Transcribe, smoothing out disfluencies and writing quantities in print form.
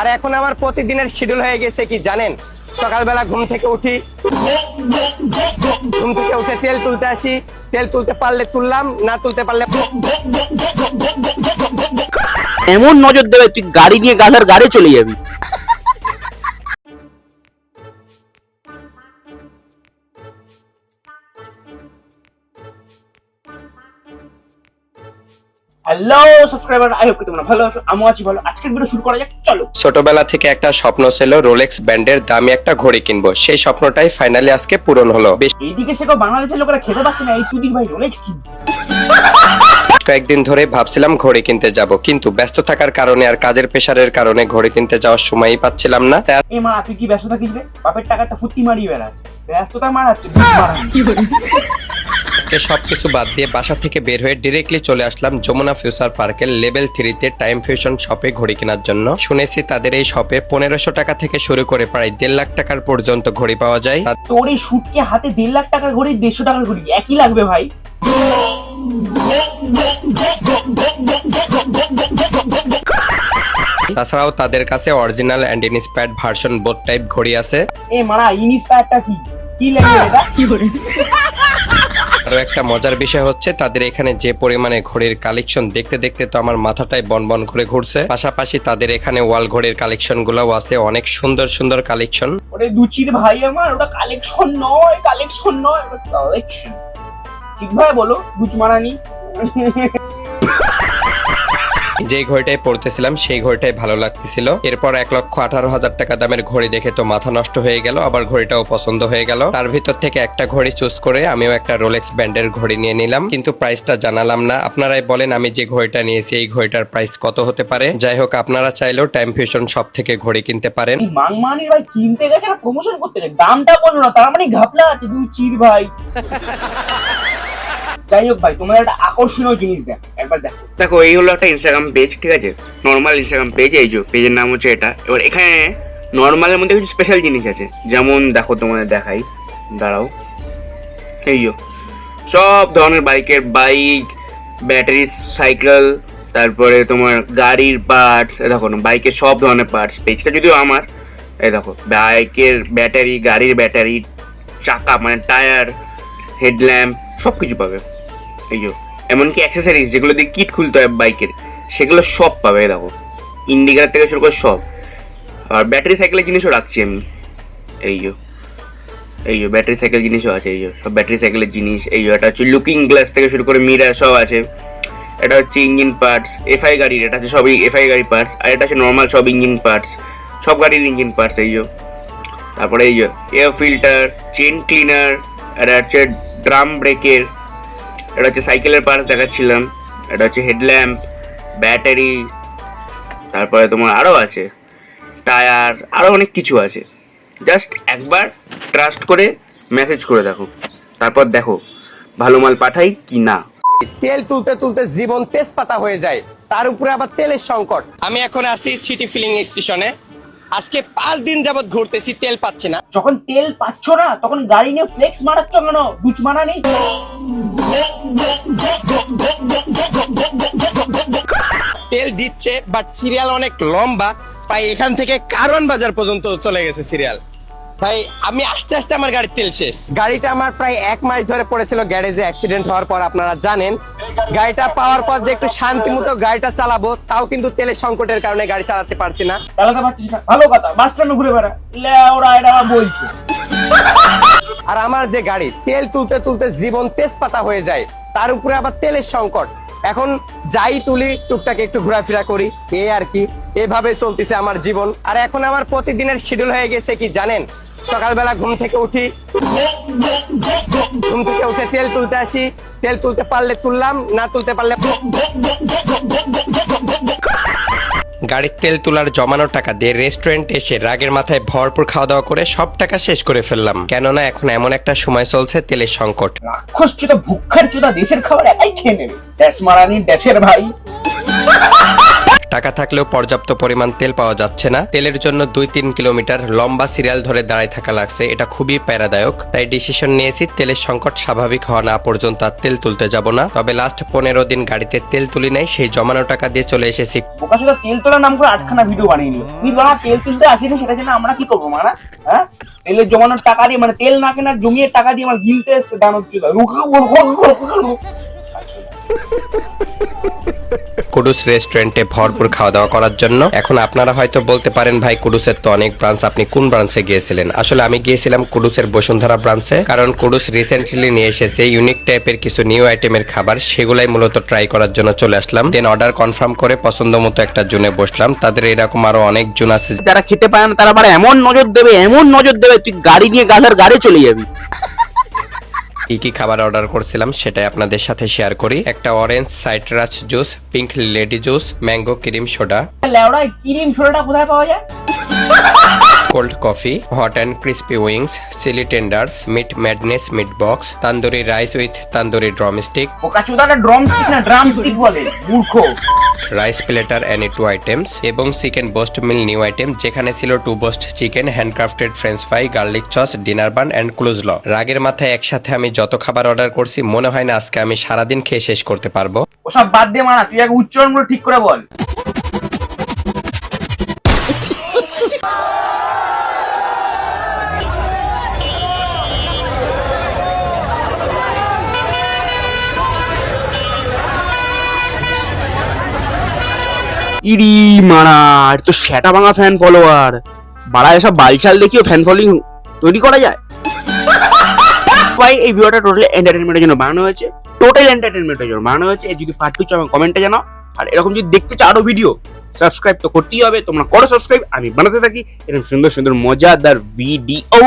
আর এখন আমার প্রতিদিনের শিডিউল হয়ে গেছে কি জানেন? সকালবেলা ঘুম থেকে উঠে তেল তুলতে আসি, তেল তুলতে পারলে তুললাম, না তুলতে পারলে এমন নজর দেবে তুই গাড়ি নিয়ে গাধার গাড়ি চলে যাবি। হ্যালো সাবস্ক্রাইবার, আই হোপ তোমরা ভালো আছো, আমি আছি ভালো। আজকের ভিডিও শুরু করা যাক, চলো। ছোটবেলা থেকে একটা স্বপ্ন ছিল রোলেক্স ব্র্যান্ডের দামি একটা ঘড়ি কিনবো। সেই স্বপ্নটাই ফাইনালি আজকে পূরণ হলো। বেশ এইদিকে সে বাংলাদেশের লোকেরা খেতে পাচ্ছে না, এই চুদির ভাই রোলেক্স কিনছে। কয়েকদিন ধরে ভাবছিলাম ঘড়ি কিনতে যাব, কিন্তু ব্যস্ত থাকার কারণে আর কাজের প্রেসারের কারণে ঘড়ি কিনতে যাওয়ার সময়ই পাচ্ছিলাম না। তাই এ মা, তুই কি ব্যস্ত থাকিস রে? বাপের টাকাটা ফুটি মারিয়ে বেড়াস, ব্যস্ততা মারাচ্ছে। আজকে সবকিছু বাদ দিয়ে বাসা থেকে বের হয়ে ডিরেক্টলি চলে আসলাম যমুনা ফিউচার পার্কের লেভেল 3 তে টাইম ফিউশন শপে ঘড়ি কেনার জন্য। শুনেছি তাদের এই শপে 1500 টাকা থেকে শুরু করে প্রায় 1.5 লাখ টাকার পর্যন্ত ঘড়ি পাওয়া যায়। তোর এই শুটকে হাতে 1.5 লাখ টাকার ঘড়ি 150 টাকার ঘড়ি একই লাগবে ভাই। তাছাড়াও তাদের কাছে original and inspired version both type ঘড়ি আছে। এ মারা, ইনস্পায়ারটা কি কি লাগে এটা? আরো একটা মজার বিষয় হচ্ছে তাদের এখানে যে পরিমাণে ঘড়ির কালেকশন, দেখতে দেখতে তো আমার মাথাটাই বনবন করে ঘুরছে। পাশাপাশি তাদের এখানে ওয়াল ঘড়ির কালেকশন গুলাও আছে, অনেক সুন্দর সুন্দর কালেকশন। ওরে দুচির ভাই আমার, ওটা কালেকশন নয়, কালেকশন নয়, ওটা কালেকশন। ঠিক ভাই বলো, দুচ মারানি। যে ঘড়িটাই পড়তেছিলাম সেই ঘড়িটাই ভালো লাগতেছিল। এরপর 1,18,000 টাকা দামের ঘড়ি দেখে তো মাথা নষ্ট হয়ে গেল, আবার ঘড়িটাও পছন্দ হয়ে গেল। তার ভিতর থেকে একটা ঘড়ি চুজ করে আমিও একটা রোলেক্স ব্র্যান্ডের ঘড়ি নিয়ে নিলাম, কিন্তু প্রাইসটা জানালাম না। আপনারাই বলেন আমি যে ঘড়িটা নিয়েছি এই ঘড়িটার প্রাইস কত হতে পারে। যাই হোক, আপনারা চাইলেও টাইম ফিউশন শপ থেকে ঘড়ি কিনতে পারেন। মাংমানির ভাই কিনতে গেছে না প্রমোশন করতে গেছে, দামটা বললো না, তার মানে ঘাপলা আছে দুচির ভাই। যাই হোক ভাই, তোমার একটা আকর্ষণীয় জিনিস দেখ, একবার দেখো। দেখো, এই হলো একটা ইনস্টাগ্রাম পেজ, ঠিক আছে? নর্মাল ইনস্টাগ্রাম পেজ, এই যে পেজের নাম হচ্ছে এটা। এবার এখানে নর্মালের মধ্যে কিছু স্পেশাল জিনিস আছে, যেমন দেখো তোমাদের দেখাই, দাঁড়াও। এই যে সব ধরনের বাইক, ব্যাটারি, সাইকেল, তারপরে তোমার গাড়ির পার্টস, দেখো না বাইকের সব ধরনের পার্টস। পেজটা যদিও আমার, এই দেখো বাইকের ব্যাটারি, গাড়ির ব্যাটারি, চাকা মানে টায়ার, হেডল্যাম্প সব কিছু পাবে। এই যে এমনকি অ্যাক্সেসরিজ যেগুলো দিয়ে কিট খুলতে হয় বাইকের, সেগুলো সব পাবে। দেখো ইন্ডিকেটর থেকে শুরু করে সব। আর ব্যাটারি সাইকেলের জিনিসও রাখছি আমি। এই যে ব্যাটারি সাইকেল জিনিসও আছে, এই যে সব ব্যাটারি সাইকেলের জিনিস। এই যে এটা হচ্ছে লুকিং গ্লাস থেকে শুরু করে মিরার সব আছে। এটা হচ্ছে ইঞ্জিন পার্টস, এফআই গাড়ির, এটা হচ্ছে সবই এফআই গাড়ি পার্টস। আর এটা হচ্ছে নর্মাল সব ইঞ্জিন পার্টস, সব গাড়ির ইঞ্জিন পার্টস। এই যে তারপরে এই যে এয়ার ফিল্টার, চেন ক্লিনার, এটা হচ্ছে ড্রাম ব্রেকের, এটা হচ্ছে সাইকেলের পার্টস দেখাচ্ছিলাম, এটা হচ্ছে হেডল্যাম্প, ব্যাটারি, তারপরে তোমার আরও আছে টায়ার, আরও অনেক কিছু আছে। জাস্ট একবার ট্রাস্ট করে মেসেজ করে দেখো, তারপর দেখো ভালো মাল পাঠাই কি না। তেল তুলতে তুলতে জীবন তেজপাতা হয়ে যায়, তার উপরে আবার তেলের সংকট। আমি এখন আছি সিটি ফিলিং স্টেশনে। আজকে 5 দিন যাবত ঘুরতেছি, তেল পাচ্ছি না। যখন তেল পাচ্ছ না তখন গাড়ি নিয়ে ফ্লেক্স মারাচ্ছ কেন? দুচ মারা নেই। তেল দিচ্ছে বাট সিরিয়াল অনেক লম্বা, তাই এখান থেকে কারওয়ান বাজার পর্যন্ত চলে গেছে সিরিয়াল। ভাই আমি আস্তে আস্তে আমার গাড়ির তেল শেষ। গাড়িটা আমার প্রায় 1 মাস ধরে পড়েছিল গ্যারেজে অ্যাক্সিডেন্ট হওয়ার পর। আপনারা জানেন গাড়িটা পাওয়ার পর যে একটু শান্তি মতো গাড়িটা চালাবো, তাও কিন্তু তেলের সংকটের কারণে গাড়ি চালাতে পারছি না। চালাতে পারছিস না, ভালো কথা, বাস স্ট্যান্ডে ঘুরে বেড়া। ওরা এটা বলছে। আর আমার যে গাড়ি, তেল তুলতে তুলতে জীবন তেজপাতা হয়ে যায়, তার উপরে আবার তেলের সংকট। এখন যাই তুলি টুকটাক একটু ঘোরাফেরা করি, এই আর কি। এভাবে চলতেছে আমার জীবন। আর এখন আমার প্রতিদিনের শিডিউল হয়ে গেছে কি জানেন? সকালবেলা ঘুম থেকে উঠে তেল তুলতে আসি, তেল তুলতে পারলে তুললাম, না তুলতে পারলে গাড়ির তেল তোলার জমানো টাকা দিয়ে রেস্টুরেন্টে এসে রাগের মাথায় ভরপুর খাওয়া দাওয়া করে সব টাকা শেষ করে ফেললাম। কেননা এখন এমন একটা সময় চলছে তেলের সংকট। রাক্ষস চোদা, ভুক্ষার চোদা, দেশের খাবার একাই খেয়ে নেবে। ড্যাশ মারানি, ড্যাশের ভাই। টাকা থাকলেও পর্যাপ্ত পরিমাণ তেল পাওয়া যাচ্ছে না। তেলের জন্য 2-3 কিলোমিটার লম্বা সিরিয়াল ধরে দাঁড়ায় থাকা লাগছে, এটা খুবই প্যারাদায়ক। তাই ডিসিশন নিয়েছি তেলের সংকট স্বাভাবিক হওয়া না পর্যন্ত আর তেল তুলতে যাব না। তবে লাস্ট 15 দিন গাড়িতে তেল তুলি নাই, সেই জমানো টাকা দিয়ে চলে এসেছি। বোকাচোদা তেল তোলার নাম করে 8খানা ভিডিও বানিয়ে নিল। তুই বাবা তেল তুলতে আসিনি, সেটা জন্য আমরা কি করবো মারা? হ্যাঁ, তেলের জমানোর টাকা দিয়ে, মানে তেল না কেনার জমিয়ে টাকা দিয়ে আমার গিলতে এসছে দানব চোদা। কুডুস রেস্টুরেন্টে ভরপুর খাওয়া দাওয়া করার জন্য। এখন আপনারা হয়তো বলতে পারেন, ভাই কুডুসের তো অনেক ব্রাঞ্চ, আপনি কোন ব্রাঞ্চে গিয়েছিলেন? আসলে আমি গিয়েছিলাম কুডুসের বসুন্ধরা ব্রাঞ্চে, কারণ কুডুস রিসেন্টলি নিয়ে এসেছে ইউনিক টাইপের কিছু নিউ আইটেমের খাবার, সেগুলাই মূলত ট্রাই করার জন্য চলে আসলাম। দেন অর্ডার কনফার্ম করে পছন্দ মতো একটা জোনে বসলাম। তাদের এরকম আরো অনেক জোন আছে যারা খেতে পায় না, তারা আবার এমন নজর দেবে তুই গাড়ি নিয়ে গাধার গাড়ি চলে যাবি। কি কি খাবার অর্ডার করছিলাম সেটাই আপনাদের সাথে শেয়ার করি। একটা orange citrus juice, pink lady juice, mango cream soda, লেওড়া ক্রিম সোডাটা কোথায় পাওয়া যায়? Cold coffee, hot and crispy wings, chilli tenders, meat madness meat box, tandoori rice with tandoori drumstick, বোকাচোদাটা ড্রামস্টিক না ড্রামস্টিক বলে, মূর্খ। রাইস প্লেটার এনি 2 আইটেমস এবং chicken boost meal new item, যেখানে ছিল 2 boost chicken, handcrafted French fry, garlic sauce, dinner bun and ক্লুজল। রাগের মাথায় একসাথে আমি যত খাবার অর্ডার করছি, মনে হয় না আজকে আমি সারাদিন খেয়ে শেষ করতে পারবো। ওসব বাদ দে মারা, তুই আগে উচ্চারণগুলো ঠিক করে বল। ইরি মারা, তো সেটা ভাঙা ফ্যান ফলোয়ার বাড়া, এসব বালচাল দেখিও ফ্যান ফলোইং তৈরি করা যায়। ভাই এই ভিডিওটা টোটালি এন্টারটেনমেন্টের জন্য বানানো হয়েছে, যদি পার্ট 2 চাও কমেন্টে জানাও। আর এরকম যদি দেখতে চাও আরো ভিডিও, সাবস্ক্রাইব তো করতেই হবে, তোমরা করো সাবস্ক্রাইব, আমি বানাতে থাকি এরকম সুন্দর সুন্দর মজাদার ভিডিও।